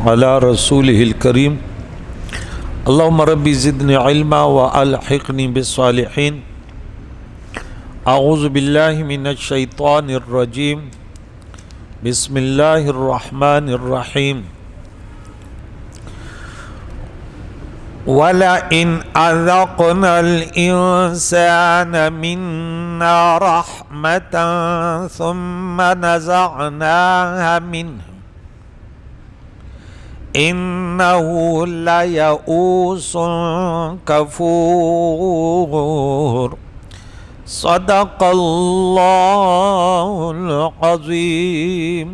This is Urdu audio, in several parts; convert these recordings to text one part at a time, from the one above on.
علی رسولہ الکریم اللہم ربی زدنی علما والحقنی بالصالحین اعوذ باللہ من الشیطان الرجیم بسم اللہ الرحمن الرحیم وَلَئِنْ أَذَقْنَا الْإِنسَانَ مِنَّا رَحْمَةً ثُمَّ نَزَعْنَاهَا مِنْهُ إِنَّهُ لَيَئُوسٌ كَفُورٌ صدق اللہ العظیم۔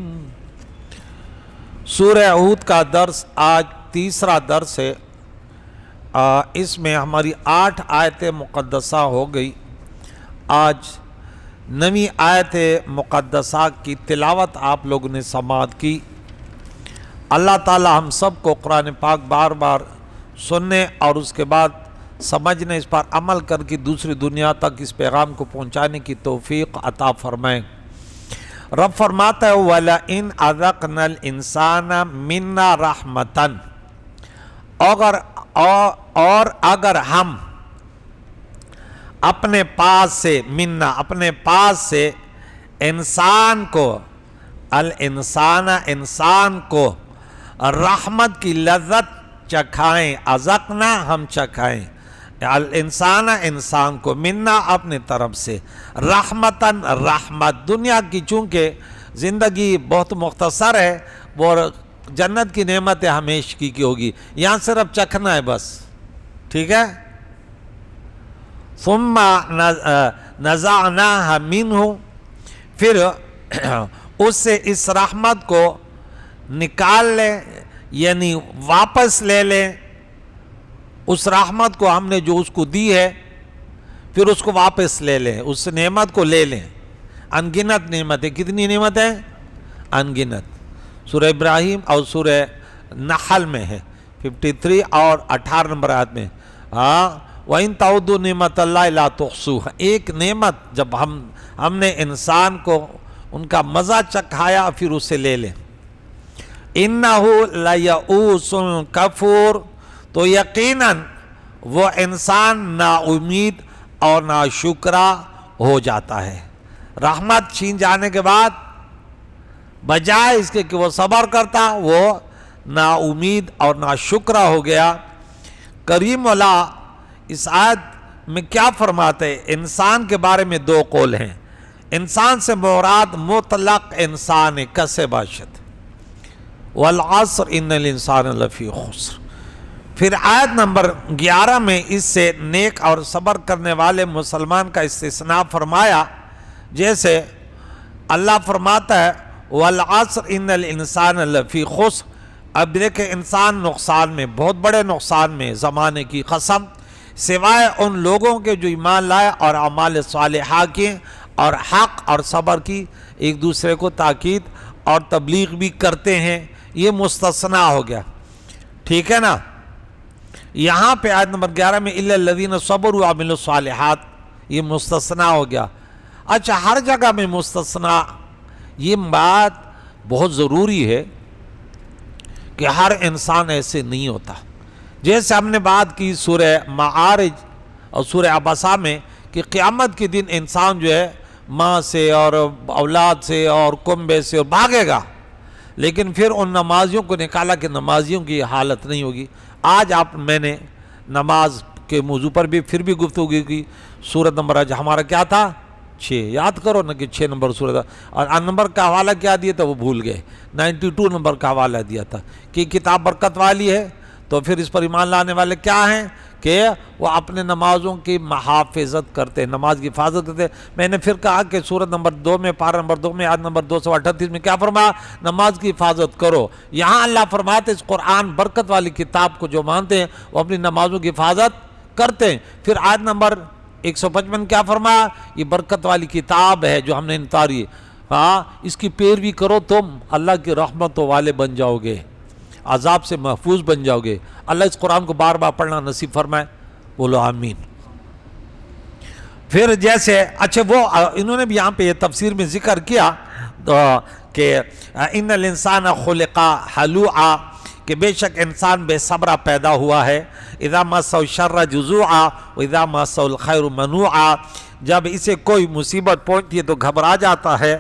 سورہ ہود کا درس آج تیسرا درس ہے۔ اس میں ہماری 8 آیتیں مقدسہ ہو گئی۔ آج 9ویں آیت مقدسہ کی تلاوت آپ لوگوں نے سماعت کی۔ اللہ تعالی ہم سب کو قرآن پاک بار بار سننے اور اس کے بعد سمجھنے، اس پر عمل کر کے دوسری دنیا تک اس پیغام کو پہنچانے کی توفیق عطا فرمائیں۔ رب فرماتا ہے وَلَئِنْ أَذَقْنَا الْإِنسَانَ مِنَّا رَحْمَةً، اور اگر ہم اپنے پاس سے اپنے پاس سے انسان کو رحمت کی لذت چکھائیں، اذقنا ہم چکھائیں الانسان انسان کو، منا اپنے طرف سے، رحمتاً رحمت دنیا کی، چونکہ زندگی بہت مختصر ہے اور جنت کی نعمت ہمیشہ کی ہوگی، یہاں صرف چکھنا ہے بس، ٹھیک ہے۔ ثم نزعناها منہ، پھر اس سے اس رحمت کو نکال لیں، یعنی واپس لے لیں۔ اس رحمت کو ہم نے جو اس کو دی ہے پھر اس کو واپس لے لیں، اس نعمت کو لے لیں۔ انگنت نعمتیں، کتنی نعمتیں؟ انگنت۔ سورہ ابراہیم اور سورہ نحل میں ہے 53 اور 18 نمبر آیت میں، وَإِن تَعُدُّوا نِعْمَةَ اللَّهِ لَا تُحْصُوهَا، ایک نعمت جب ہم نے انسان کو ان کا مزہ چکھایا پھر اسے لے لیں۔ إِنَّهُ لَيَئُوسٌ كَفُورٌ، تو یقیناً وہ انسان نا امید اور ناشکرا ہو جاتا ہے۔ رحمت چھین جانے کے بعد بجائے اس کے کہ وہ صبر کرتا، وہ نا امید اور ناشکرا ہو گیا۔ کریم اللہ اس آیت میں کیا فرماتے ہیں؟ انسان کے بارے میں 2 قول ہیں۔ انسان سے مراد مطلق انسان کسے باشد، والعصر ان الانسان لفی خسر۔ پھر آیت نمبر 11 میں اس سے نیک اور صبر کرنے والے مسلمان کا استثناء فرمایا، جیسے اللہ فرماتا ہے والعصر ان الانسان لفی خسر۔ اب دیکھیں انسان نقصان میں، بہت بڑے نقصان میں، زمانے کی قسم، سوائے ان لوگوں کے جو ایمان لائے اور اعمال صالحہ کیے اور حق اور صبر کی، ایک دوسرے کو تاکید اور تبلیغ بھی کرتے ہیں، یہ مستثنیٰ ہو گیا، ٹھیک ہے نا۔ یہاں پہ آیت نمبر 11 میں إِلَّا الَّذِينَ صَبَرُوا وَعَمِلُوا الصَّالِحَاتِ، یہ مستثنیٰ ہو گیا۔ اچھا، ہر جگہ میں مستثنیٰ، یہ بات بہت ضروری ہے کہ ہر انسان ایسے نہیں ہوتا۔ جیسے ہم نے بات کی سورہ معارج اور سورہ عبسہ میں کہ قیامت کے دن انسان جو ہے ماں سے اور اولاد سے اور کنبے سے بھاگے گا، لیکن پھر ان نمازیوں کو نکالا کہ نمازیوں کی حالت نہیں ہوگی۔ آج میں نے نماز کے موضوع پر بھی پھر بھی گفتگو کی۔ سورت نمبر آج ہمارا کیا تھا؟ 6، یاد کرو نا کہ 6 نمبر سورت، اور نمبر کا حوالہ کیا دیا تھا وہ بھول گئے، 92 نمبر کا حوالہ دیا تھا کہ کتاب برکت والی ہے، تو پھر اس پر ایمان لانے والے کیا ہیں کہ وہ اپنے نمازوں کی محافظت کرتے ہیں، نماز کی حفاظت کرتے ہیں۔ میں نے پھر کہا کہ سورت نمبر 2 میں، پارہ نمبر 2 میں، آیت نمبر 238 میں کیا فرمایا؟ نماز کی حفاظت کرو۔ یہاں اللہ فرماتے اس قرآن برکت والی کتاب کو جو مانتے ہیں وہ اپنی نمازوں کی حفاظت کرتے ہیں۔ پھر آیت نمبر 155 کیا فرمایا؟ یہ برکت والی کتاب ہے جو ہم نے اتاری، اس کی پیروی کرو، تم اللہ کی رحمتوں والے بن جاؤ گے، عذاب سے محفوظ بن جاؤ گے۔ اللہ اس قرآن کو بار بار پڑھنا نصیب فرمائے، بولو آمین۔ پھر جیسے اچھا وہ انہوں نے بھی یہاں پہ یہ تفسیر میں ذکر کیا کہ ان الانسان خلق ہلوعا، کہ بے شک انسان بے صبرہ پیدا ہوا ہے، اذا مسہ الشر جزوعا واذا مسہ الخیر منوعا، جب اسے کوئی مصیبت پہنچتی ہے تو گھبرا جاتا ہے،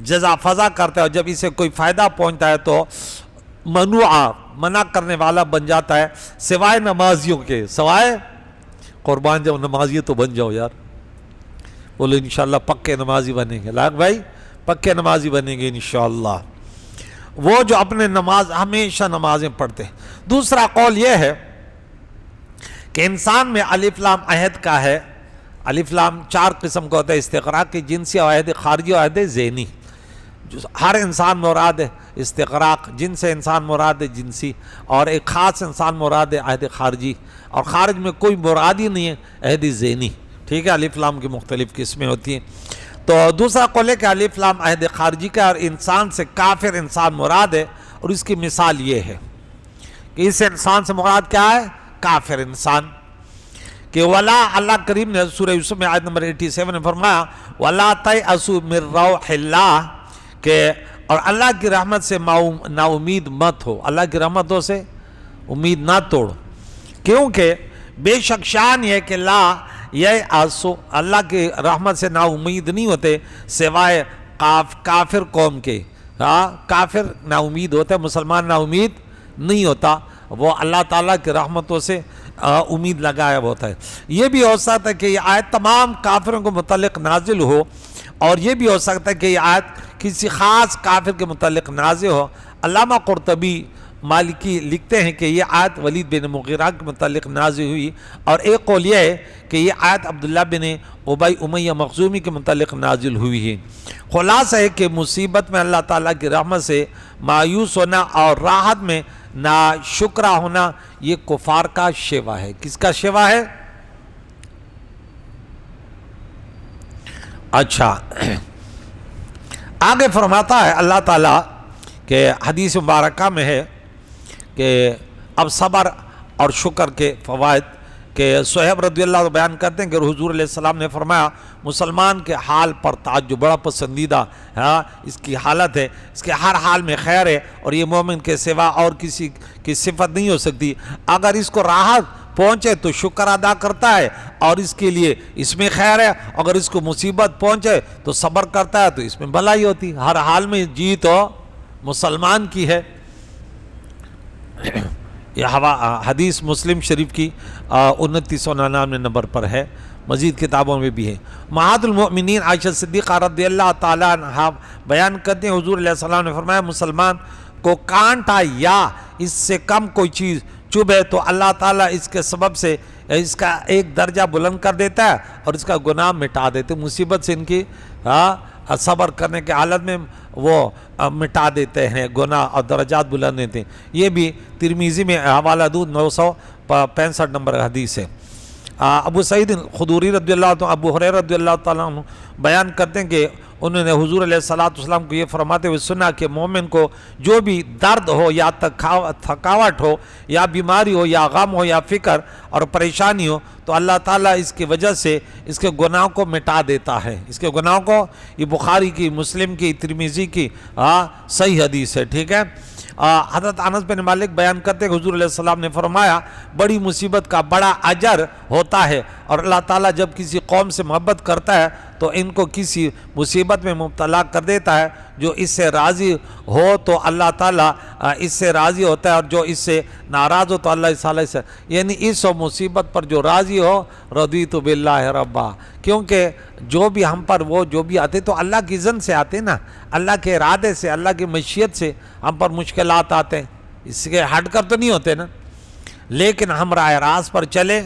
جزا فضا کرتا ہے، اور جب اسے کوئی فائدہ پہنچتا ہے تو منوعا، منع کرنے والا بن جاتا ہے، سوائے نمازیوں کے، سوائے قربان جاؤ نمازی تو بن جاؤ یار، بولو انشاءاللہ پکے نمازی بنیں گے، لاغ بھائی پکے نمازی بنیں گے انشاءاللہ، وہ جو اپنے نماز ہمیشہ نمازیں پڑھتے ہیں۔ دوسرا قول یہ ہے کہ انسان میں الف لام عہد کا ہے، الف لام 4 قسم کا ہوتا ہے، استغراق کی جنسی، عہد خارجی اور عہد ذہنی۔ ہر انسان مراد ہے استغراق، جن سے انسان مراد ہے جنسی، اور ایک خاص انسان مراد ہے عہد خارجی، اور خارج میں کوئی مراد ہی نہیں ہے عہد ذہنی، ٹھیک ہے، الف لام کی مختلف قسمیں ہوتی ہیں۔ تو دوسرا قول ہے کہ الف لام عہد خارجی کا، اور انسان سے کافر انسان مراد ہے، اور اس کی مثال یہ ہے کہ اس انسان سے مراد کیا ہے؟ کافر انسان، کہ ولا، اللہ کریم نے سورہ یوسف میں آیت نمبر 87 میں فرمایا وَلَا تَيْأَسُوا مِن رَوْحِ اللَّهِ، کہ اور اللہ کی رحمت سے نا امید مت ہو، اللہ کی رحمتوں سے امید نہ توڑو، کیونکہ بے شک شان یہ کہ لا یَیْأَسُوا، اللہ کی رحمت سے نا امید نہیں ہوتے سوائے کافر قوم کے، کافر نا امید ہوتا ہے، مسلمان نا امید نہیں ہوتا، وہ اللہ تعالیٰ کی رحمتوں سے امید لگایا ہوتا ہے۔ یہ بھی ہو سکتا ہے کہ یہ آیت تمام کافروں کو متعلق نازل ہو، اور یہ بھی ہو سکتا ہے کہ یہ آیت کسی خاص کافر کے متعلق نازل ہو۔ علامہ قرطبی مالکی لکھتے ہیں کہ یہ آیت ولید بن مغیرہ کے متعلق نازل ہوئی، اور ایک قول یہ ہے کہ یہ آیت عبداللہ بن ابی امیہ مخزومی کے متعلق نازل ہوئی ہے۔ خلاصہ ہے کہ مصیبت میں اللہ تعالیٰ کی رحمت سے مایوس ہونا اور راحت میں ناشکرہ ہونا، یہ کفار کا شیوا ہے۔ کس کا شیوا ہے؟ اچھا، آگے فرماتا ہے اللہ تعالیٰ کہ حدیث مبارکہ میں ہے کہ اب صبر اور شکر کے فوائد، کہ صہیب رضی اللہ عنہ بیان کرتے ہیں کہ حضور علیہ السلام نے فرمایا مسلمان کے حال پر تعجب بڑا پسندیدہ اس کی حالت ہے، اس کے ہر حال میں خیر ہے، اور یہ مومن کے سوا اور کسی کی صفت نہیں ہو سکتی۔ اگر اس کو راحت پہنچے تو شکر ادا کرتا ہے اور اس کے لیے اس میں خیر ہے، اگر اس کو مصیبت پہنچے تو صبر کرتا ہے تو اس میں بھلائی ہوتی، ہر حال میں جیت تو مسلمان کی ہے۔ یہ حدیث مسلم شریف کی 2999 نمبر پر ہے، مزید کتابوں میں بھی ہے۔ امہات المؤمنین عائشہ صدیقہ رضی اللہ تعالیٰ عنہا بیان کرتے ہیں حضور علیہ السلام نے فرمایا مسلمان کو کانٹا یا اس سے کم کوئی چیز چبھے تو اللہ تعالیٰ اس کے سبب سے اس کا ایک درجہ بلند کر دیتا ہے اور اس کا گناہ مٹا دیتے، مصیبت سے ان کی صبر کرنے کے حالت میں وہ مٹا دیتے ہیں گناہ اور درجات بلند دیتے ہیں۔ یہ بھی ترمذی میں حوالہ دو 965 نمبر حدیث ہے۔ ابو سعید خدری رضی اللہ عنہ، ابو ہریرہ رضی اللہ تعالیٰ عنہ بیان کرتے ہیں کہ انہوں نے حضور علیہ السلام کو یہ فرماتے ہوئے سنا کہ مومن کو جو بھی درد ہو یا تھکاوٹ ہو یا بیماری ہو یا غم ہو یا فکر اور پریشانی ہو تو اللہ تعالیٰ اس کی وجہ سے اس کے گناہوں کو مٹا دیتا ہے، اس کے گناہوں کو۔ یہ بخاری کی، مسلم کی، ترمذی کی صحیح حدیث ہے، ٹھیک ہے۔ حضرت انس بن مالک بیان کرتے کہ حضور علیہ السلام نے فرمایا بڑی مصیبت کا بڑا اجر ہوتا ہے، اور اللہ تعالیٰ جب کسی قوم سے محبت کرتا ہے تو ان کو کسی مصیبت میں مبتلا کر دیتا ہے، جو اس سے راضی ہو تو اللہ تعالیٰ اس سے راضی ہوتا ہے، اور جو اس سے ناراض ہو تو اللہ تعالیٰ سے، یعنی اس مصیبت پر جو راضی ہو رضیت باللہ ربا، کیونکہ جو بھی ہم پر وہ جو بھی آتے تو اللہ کی اذن سے آتے نا، اللہ کے ارادے سے، اللہ کی مشیت سے ہم پر مشکلات آتے ہیں، اس کے ہٹ کر تو نہیں ہوتے نا، لیکن ہم راہ راست پر چلیں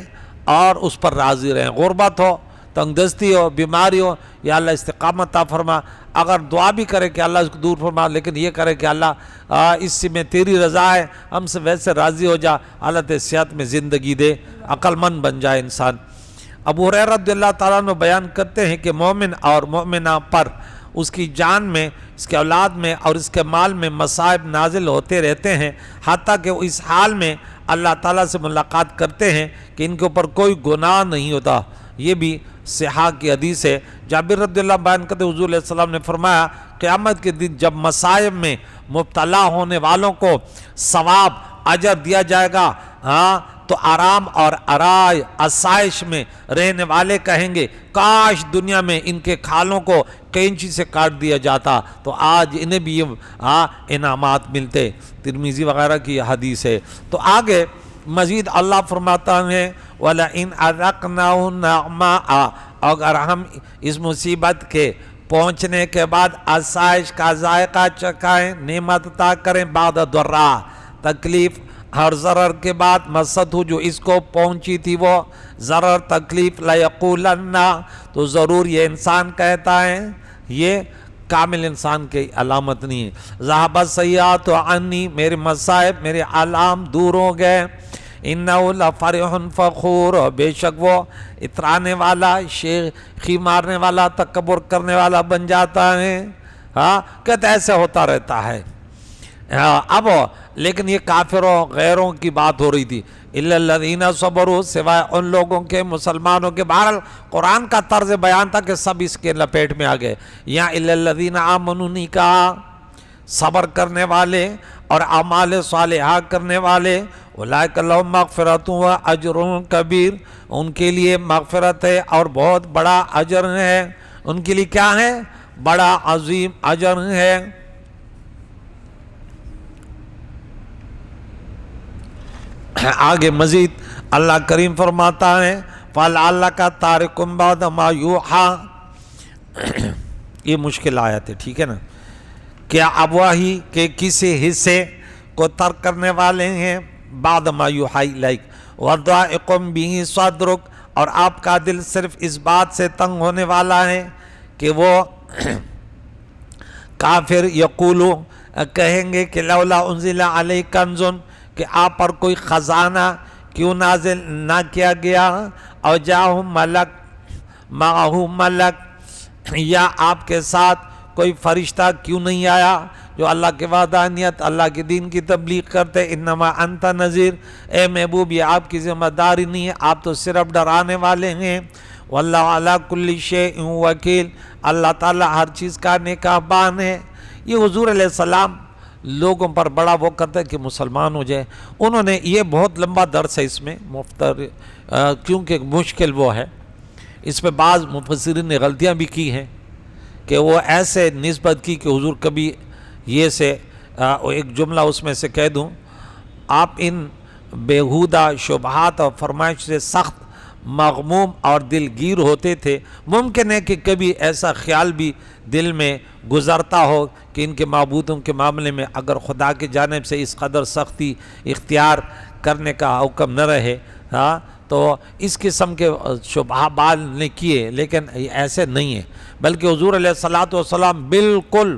اور اس پر راضی رہیں، غربت ہو، تنگ دستی ہو، بیماری ہو، یا اللہ استقامت عطا فرما، اگر دعا بھی کرے کہ اللہ اس کو دور فرما، لیکن یہ کرے کہ اللہ اس سے میں تیری رضا ہے، ہم سے ویسے راضی ہو جا، حالت صحت میں زندگی دے، عقل مند بن جائے انسان۔ ابو ہریرہ رضی اللہ تعالیٰ عنہ بیان کرتے ہیں کہ مومن اور مومنہ پر اس کی جان میں، اس کے اولاد میں اور اس کے مال میں مصائب نازل ہوتے رہتے ہیں، حتیٰ کہ وہ اس حال میں اللہ تعالیٰ سے ملاقات کرتے ہیں کہ ان کے اوپر کوئی گناہ نہیں ہوتا۔ یہ بھی صحاح کی حدیث ہے۔ جابر رضی اللہ بیان کرتے حضور علیہ السلام نے فرمایا قیامت کے دن جب مصائب میں مبتلا ہونے والوں کو ثواب اجر دیا جائے گا، ہاں تو آرام اور آسائش میں رہنے والے کہیں گے کاش دنیا میں ان کے کھالوں کو کینچی سے کاٹ دیا جاتا تو آج انہیں بھی یہ انعامات ملتے۔ ترمذی وغیرہ کی حدیث ہے۔ تو آگے مزید اللہ فرماتا ہے وَلَئِنْ أَذَقْنَاهُ نَعْمَاءَ، اگر ہم اس مصیبت کے پہنچنے کے بعد آسائش کا ذائقہ چکھائیں، نعمت عطا کریں، بعد ضراء، تکلیف ہر ضرر کے بعد، مست ہو جو اس کو پہنچی تھی وہ ضرر تکلیف، لَيَقُولَنَّ، تو ضرور یہ انسان کہتا ہے، یہ کامل انسان کی علامت نہیں ہے، ذَهَبَ السَّيِّئَاتُ عَنِّي، میرے مصائب میرے علام دور ہو گئے، اِنَّهُ لَفَرِحٌ فَخُورٌ، بے شک وہ اترانے والا، شیخی مارنے والا، تکبر کرنے والا بن جاتا ہے۔ کہتے ایسے ہوتا رہتا ہے۔ اب لیکن یہ کافروں غیروں کی بات ہو رہی تھی، اِلَّا الَّذِينَ صَبَرُوا، سوائے ان لوگوں کے مسلمانوں کے۔ بہرحال قرآن کا طرز بیان تھا کہ سب اس کے لپیٹ میں آ گئے، یہاں اِلَّا الَّذِينَ آمَنُوا نہیں کہا، صبر کرنے والے اور اعمال صالحہ کرنے والے، اولئک لہم مغفرۃ و اجر کبیر، ان کے لیے مغفرت ہے اور بہت بڑا اجر ہے، ان کے لیے کیا ہے؟ بڑا عظیم اجر ہے۔ آگے مزید اللہ کریم فرماتا ہے فَلَعَلَّكَ تَارِكٌ بَعْضَ مَا يُوحَىٰ، یہ مشکل آیت ہے، ٹھیک ہے نا؟ کیا اب وحی کے کسی حصے کو ترک کرنے والے ہیں، بعد ما یوحی الیک، وَضَائِقٌ بِهِ صَدْرُکَ، اور آپ کا دل صرف اس بات سے تنگ ہونے والا ہے کہ وہ کافر یقولو کہیں گے کہ لولا انزل علیہ کنز، کہ آپ پر کوئی خزانہ کیوں نازل نہ کیا گیا، او جاءہ ملک معہ ملک، یا آپ کے ساتھ کوئی فرشتہ کیوں نہیں آیا جو اللہ کے وحدانیت اللہ کے دین کی تبلیغ کرتے۔ انما انت نذیر، اے محبوب یہ آپ کی ذمہ داری نہیں ہے، آپ تو صرف ڈرانے والے ہیں۔ واللہ علی کل شیء وکیل، اللہ تعالیٰ ہر چیز کا نگہبان ہے۔ یہ حضور علیہ السلام لوگوں پر بڑا وہ کرتے کہ مسلمان ہو جائے۔ انہوں نے یہ بہت لمبا درس ہے اس میں کیونکہ مشکل وہ ہے، اس میں بعض مفسرین نے غلطیاں بھی کی ہیں کہ وہ ایسے نسبت کی کہ حضور کبھی یہ سے ایک جملہ اس میں سے کہہ دوں، آپ ان بیہودہ شبہات اور فرمائش سے سخت مغموم اور دلگیر ہوتے تھے۔ ممکن ہے کہ کبھی ایسا خیال بھی دل میں گزرتا ہو کہ ان کے معبودوں کے معاملے میں اگر خدا کی جانب سے اس قدر سختی اختیار کرنے کا حکم نہ رہے، تو اس قسم کے شبہ بال نے کیے، لیکن ایسے نہیں ہے، بلکہ حضور علیہ السلام بالکل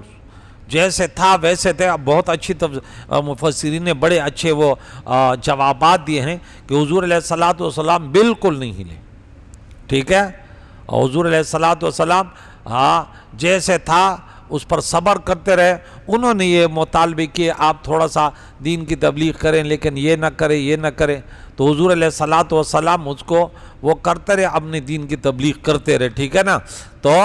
جیسے تھا ویسے تھے۔ بہت اچھی مفسرین نے بڑے اچھے وہ جوابات دیے ہیں کہ حضور علیہ السلام بالکل نہیں ہلے، ٹھیک ہے، اور حضور علیہ السلام جیسے تھا اس پر صبر کرتے رہے۔ انہوں نے یہ مطالبے کیے آپ تھوڑا سا دین کی تبلیغ کریں لیکن یہ نہ کریں یہ نہ کریں، تو حضور علیہ السلام اس کو وہ کرتے رہے، اپنے دین کی تبلیغ کرتے رہے، ٹھیک ہے نا۔ تو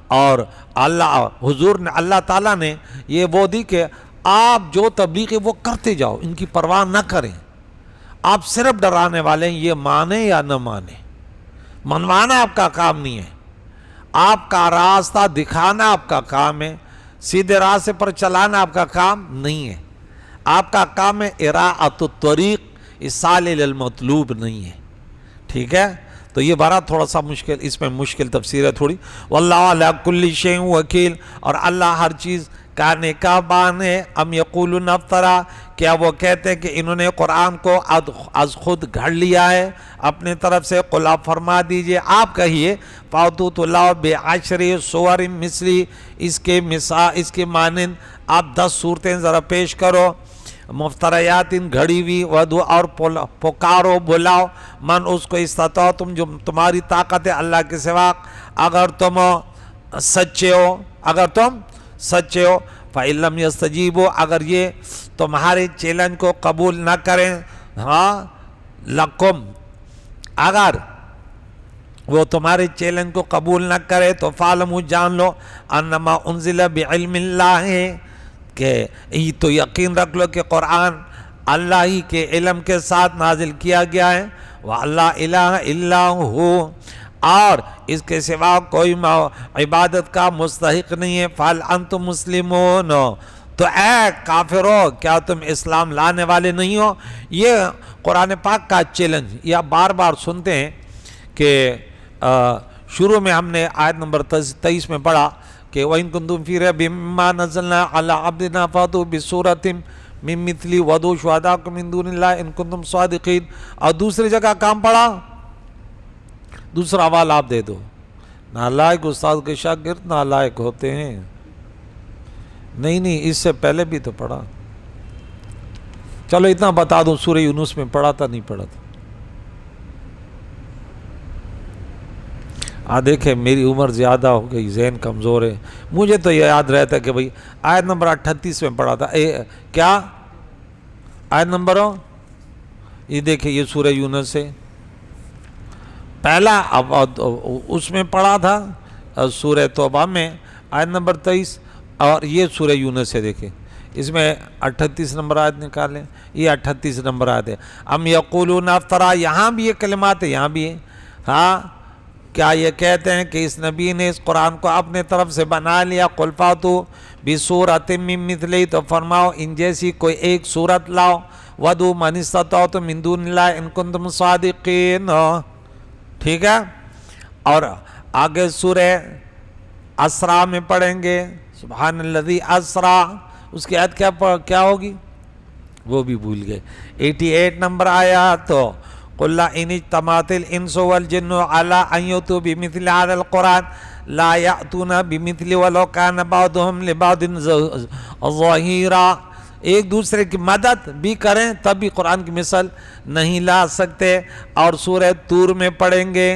اور اللہ تعالیٰ نے یہ وہ دی کہ آپ جو تبلیغ ہے وہ کرتے جاؤ، ان کی پرواہ نہ کریں، آپ صرف ڈرانے والے ہیں، یہ مانیں یا نہ مانیں، منوانا آپ کا کام نہیں ہے، آپ کا راستہ دکھانا آپ کا کام ہے، سیدھے راستے پر چلانا آپ کا کام نہیں ہے، آپ کا کام ہے اراءۃ الطریق، ایصال للمطلوب نہیں ہے، ٹھیک ہے۔ تو یہ بارہ تھوڑا سا مشکل، اس میں مشکل تفسیر ہے تھوڑی۔ واللہ علی کل شیء وکیل، اور اللہ ہر چیز کا نگہبان ہے۔ ام یقولون افترا، کیا وہ کہتے ہیں کہ انہوں نے قرآن کو از خود گھڑ لیا ہے اپنے طرف سے؟ قل آپ فرما دیجئے، آپ کہیے فاتوا تو لاؤ بعشر سور مثلی، اس کے مانند آپ 10 صورتیں ذرا پیش کرو، مفتریات گھڑی ہوئی، ودو اور پکارو بلاؤ، من اس کو استطاع تم جو تمہاری طاقت ہے اللہ کے سوا، اگر تم سچے ہو، فَإِن لَمْ يَسْتَجِيبُوا، اگر یہ تمہارے چیلنج کو قبول نہ کریں، لَكُمْ، اگر وہ تمہارے چیلنج کو قبول نہ کرے تو فَاعْلَمُوا، جان لو، أَنَّمَا أُنزِلَ بِعِلْمِ اللَّهِ، کہ یہ تو یقین رکھ لو کہ قرآن اللہ ہی کے علم کے ساتھ نازل کیا گیا ہے، وَاللَّهَ إِلَهَ إِلَّا هُوَ، اور اس کے سوا کوئی عبادت کا مستحق نہیں ہے، فَهَلْ أَنْتُمْ مُسْلِمُونَ، تو اے کافرو کیا تم اسلام لانے والے نہیں ہو؟ یہ قرآن پاک کا چیلنج یہ آپ بار بار سنتے ہیں کہ شروع میں ہم نے آیت نمبر 23 میں پڑھا کہ وَإِن كُنتُمْ فِي رَيْبٍ مِّمَّا نَزَّلْنَا عَلَىٰ عَبْدِنَا فَأْتُوا بِسُورَةٍ مِّن مِّثْلِهِ وَادْعُوا شُهَدَاءَكُم مِّن دُونِ اللَّهِ إِن كُنتُمْ صَادِقِينَ، اور دوسری جگہ کام پڑھا، دوسرا حوال آپ دے دو۔ نالائق استاد کے شاگرد نالائق ہوتے ہیں، نہیں اس سے پہلے بھی تو پڑھا، چلو اتنا بتا دوں، سورہ یونس میں پڑھا تھا نہیں پڑھا تھا؟ دیکھیں میری عمر زیادہ ہو گئی، ذہن کمزور ہے، مجھے تو یہ یاد رہتا ہے کہ بھئی آیت نمبر 38 میں پڑھا تھا، کیا آیت نمبر ہو؟ یہ دیکھیں یہ سورہ یونس ہے، پہلا اس میں پڑھا تھا سورہ توبہ میں آیت نمبر 23، اور یہ سورہ یونس ہے، دیکھیں اس میں 38 نمبر آیت نکالیں، یہ 38 نمبر آیت ہے۔ ام یقولون افترا، یہاں بھی یہ کلمات ہے، یہاں بھی ہے، ہاں کیا یہ کہتے ہیں کہ اس نبی نے اس قرآن کو اپنے طرف سے بنا لیا؟ قل فاتوا بسورۃ من مثلہ، تو فرماؤ ان جیسی کوئی ایک سورت لاؤ، وادعوا من استطعتم من دون اللہ ان کنتم صادقین، ٹھیک ہے؟ اور آگے سورہ اسراء میں پڑھیں گے سبحان الذی اسرا، اس کی آیت کیا ہوگی وہ بھی بھول گئے، 88 نمبر آیا تو قُلْ لَا إِنِ اجْتَمَعَتِ الْإِنسُ وَالْجِنُّ عَلَىٰ أَن يَأْتُوا بِمِثْلِ هَٰذَا الْقُرْآنِ لَا يَأْتُونَ بِمِثْلِهِ وَلَوْ كَانَ بَعْضُهُمْ لِبَعْضٍ ظَهِيرًا، ایک دوسرے کی مدد بھی کریں تب بھی قرآن کی مثل نہیں لا سکتے۔ اور سورہ طور میں پڑھیں گے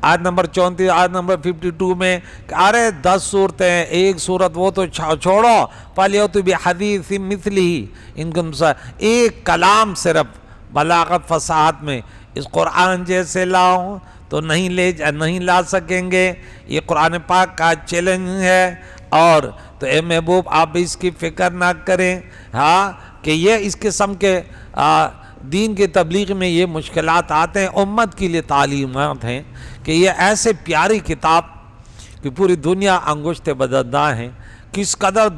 آیت نمبر 34، آیت نمبر 52 میں کہ ارے 10 صورتیں، ایک صورت وہ تو چھوڑو، فَلْيَأْتُوا بِحَدِيثٍ مِّثْلِهِ إِن كُنتُمْ، ایک کلام صرف بلاغت فصاحت میں اس قرآن جیسے لاؤ تو نہیں لا سکیں گے، یہ قرآن پاک کا چیلنج ہے۔ اور تو اے محبوب آپ اس کی فکر نہ کریں ہاں کہ یہ اس قسم کے دین کی تبلیغ میں یہ مشکلات آتے ہیں، امت کے لیے تعلیمات ہیں کہ یہ ایسے پیاری کتاب کہ پوری دنیا انگشت بدنداں ہیں، کس قدر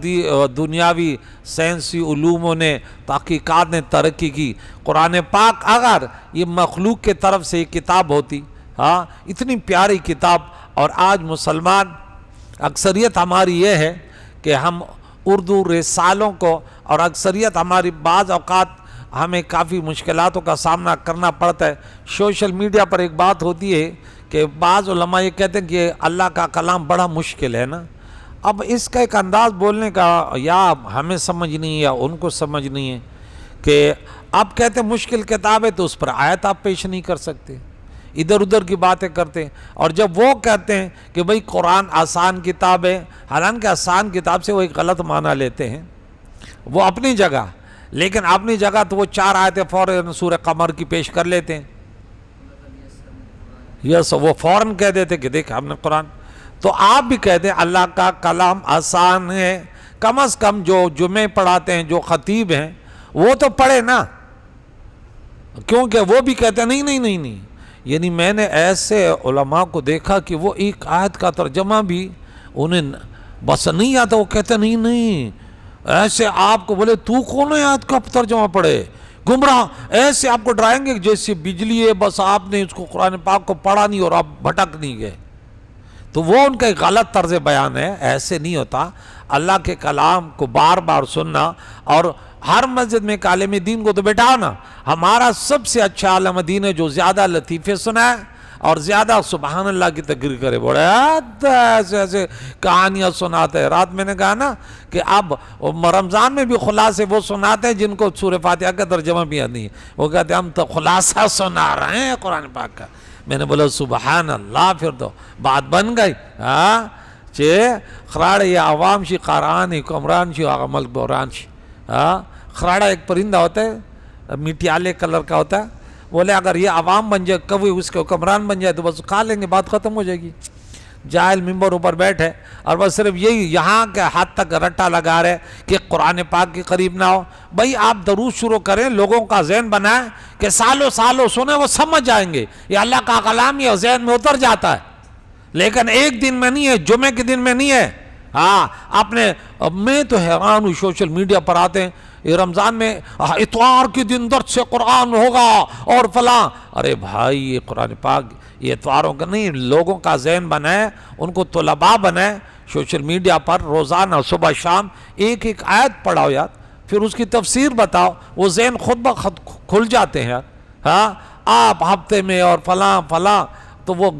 دنیاوی سائنسی علوموں نے تحقیقات نے ترقی کی، قرآن پاک اگر یہ مخلوق کے طرف سے یہ کتاب ہوتی، ہاں اتنی پیاری کتاب، اور آج مسلمان اکثریت ہماری یہ ہے کہ ہم اردو رسالوں کو، اور اکثریت ہماری بعض اوقات ہمیں کافی مشکلاتوں کا سامنا کرنا پڑتا ہے۔ سوشل میڈیا پر ایک بات ہوتی ہے کہ بعض علماء یہ کہتے ہیں کہ اللہ کا کلام بڑا مشکل ہے نا، اب اس کا ایک انداز بولنے کا یا ہمیں سمجھ نہیں ہے یا ان کو سمجھ نہیں ہے کہ آپ کہتے ہیں مشکل کتاب ہے تو اس پر آیت آپ پیش نہیں کر سکتے، ادھر ادھر کی باتیں کرتے ہیں۔ اور جب وہ کہتے ہیں کہ بھئی قرآن آسان کتاب ہے، حالانکہ آسان کتاب سے وہ ایک غلط معنی لیتے ہیں، وہ اپنی جگہ، لیکن اپنی جگہ تو وہ 4 آیتیں فوراً سورہ قمر کی پیش کر لیتے ہیں، یس وہ فوراً کہہ دیتے کہ دیکھ ہم نے قرآن، تو آپ بھی کہتے ہیں اللہ کا کلام آسان ہے، کم از کم جو جمعے پڑھاتے ہیں جو خطیب ہیں وہ تو پڑھے نا، کیونکہ وہ بھی کہتے ہیں نہیں، یعنی میں نے ایسے علماء کو دیکھا کہ وہ ایک آیت کا ترجمہ بھی انہیں بس نہیں آتا، وہ کہتے نہیں ایسے آپ کو بولے تو کون ہے آیت کا ترجمہ پڑھے، گمراہ، ایسے آپ کو ڈرائیں گے جیسے بجلی ہے، بس آپ نے اس کو قرآن پاک کو پڑھا نہیں اور آپ بھٹک نہیں گئے، تو وہ ان کا ایک غلط طرز بیان ہے، ایسے نہیں ہوتا۔ اللہ کے کلام کو بار بار سننا، اور ہر مسجد میں ایک عالم دین کو تو بیٹھاؤ نا، ہمارا سب سے اچھا عالم دین ہے جو زیادہ لطیفے سنائے اور زیادہ سبحان اللہ کی تقریر کرے، بڑے ایسے کہانیاں سناتے ہیں۔ رات میں نے کہا نا کہ اب رمضان میں بھی خلاصے وہ سناتے ہیں جن کو سورہ فاتحہ کا ترجمہ بھی نہیں ہے، وہ کہتے ہیں ہم تو خلاصہ سنا رہے ہیں قرآن پاک کا۔ میں نے بولا سبحان اللہ، پھر تو بات بن گئی، ہاں خراڑے یا عوام شی قاران حکمران شی عمل بوران شی، ہاں خراڑا ایک پرندہ ہوتا ہے میٹیالے کلر کا ہوتا ہے، بولے اگر یہ عوام بن جائے کبھی اس کے حکمران بن جائے تو بس کھا لیں گے، بات ختم ہو جائے گی۔ جاہل ممبر اوپر بیٹھے اور بس صرف یہی یہاں کے حد تک رٹا لگا رہے کہ قرآن پاک کے قریب نہ ہو. بھائی آپ درود شروع کریں, لوگوں کا ذہن بنائیں کہ سالوں سالوں سنیں, وہ سمجھ جائیں گے یہ اللہ کا کلام یہ ذہن میں اتر جاتا ہے, لیکن ایک دن میں نہیں ہے, جمعے کے دن میں نہیں ہے. ہاں میں تو حیران ہوں, سوشل میڈیا پر آتے ہیں یہ رمضان میں اتوار کے دن درس سے قرآن ہوگا اور فلاں. ارے بھائی یہ قرآن پاک یہ اتواروں کا نہیں, لوگوں کا ذہن بنائے, ان کو طلباء بنائے, سوشل میڈیا پر روزانہ صبح شام ایک ایک آیت پڑھاؤ یار, پھر اس کی تفسیر بتاؤ, وہ ذہن خود بخود کھل جاتے ہیں یار. ہاں آپ ہفتے میں اور فلاں تو وہ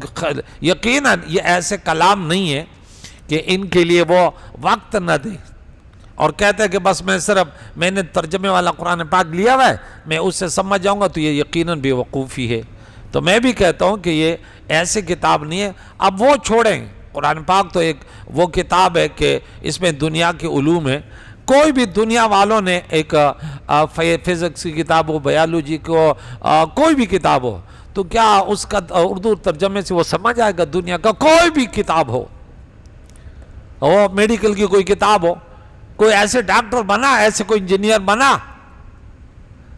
یقیناً یہ ایسے کلام نہیں ہے کہ ان کے لیے وہ وقت نہ دیں اور کہتے ہیں کہ بس میں نے ترجمے والا قرآن پاک لیا ہوا ہے, میں اس سے سمجھ جاؤں گا, تو یہ یقیناً بے وقوفی ہے. تو میں بھی کہتا ہوں کہ یہ ایسی کتاب نہیں ہے. اب وہ چھوڑیں, قرآن پاک تو ایک وہ کتاب ہے کہ اس میں دنیا کے علوم ہے. کوئی بھی دنیا والوں نے ایک فزکس کی کتاب ہو, بایولوجی کو کوئی بھی کتاب ہو, تو کیا اس کا اردو ترجمے سے وہ سمجھ آئے گا؟ دنیا کا کوئی بھی کتاب ہو, وہ میڈیکل کی کوئی کتاب ہو, کوئی ایسے ڈاکٹر بنا, ایسے کوئی انجینئر بنا,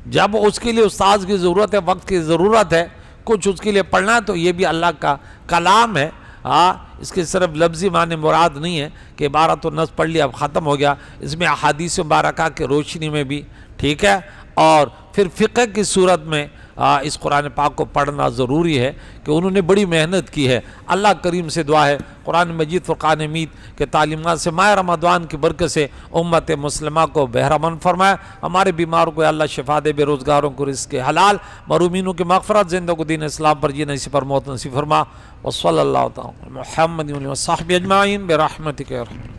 جب اس کے لیے استاذ کی ضرورت ہے, وقت کی ضرورت ہے, کچھ اس کے لیے پڑھنا, تو یہ بھی اللہ کا کلام ہے. اس کے صرف لفظی معنی مراد نہیں ہے کہ عبارت و نص پڑھ لیا اب ختم ہو گیا. اس میں احادیث مبارکہ کے روشنی میں بھی ٹھیک ہے, اور پھر فقہ کی صورت میں اس قرآن پاک کو پڑھنا ضروری ہے کہ انہوں نے بڑی محنت کی ہے. اللہ کریم سے دعا ہے قرآن مجید فرقان حمید کے تعلیمات سے ماہ رمضان کی برکت سے امت مسلمہ کو بہرمند فرمائے. ہمارے بیماروں کو اللہ شفا دے, بے روزگاروں کو رزق حلال, محرومینوں کی مغفرت, زندوں کو دین اسلام پر جینا اسی پر موت نصیب فرما. وصلی اللہ تعالی محمد و صحبہ اجمعین برحمتک یا ارحم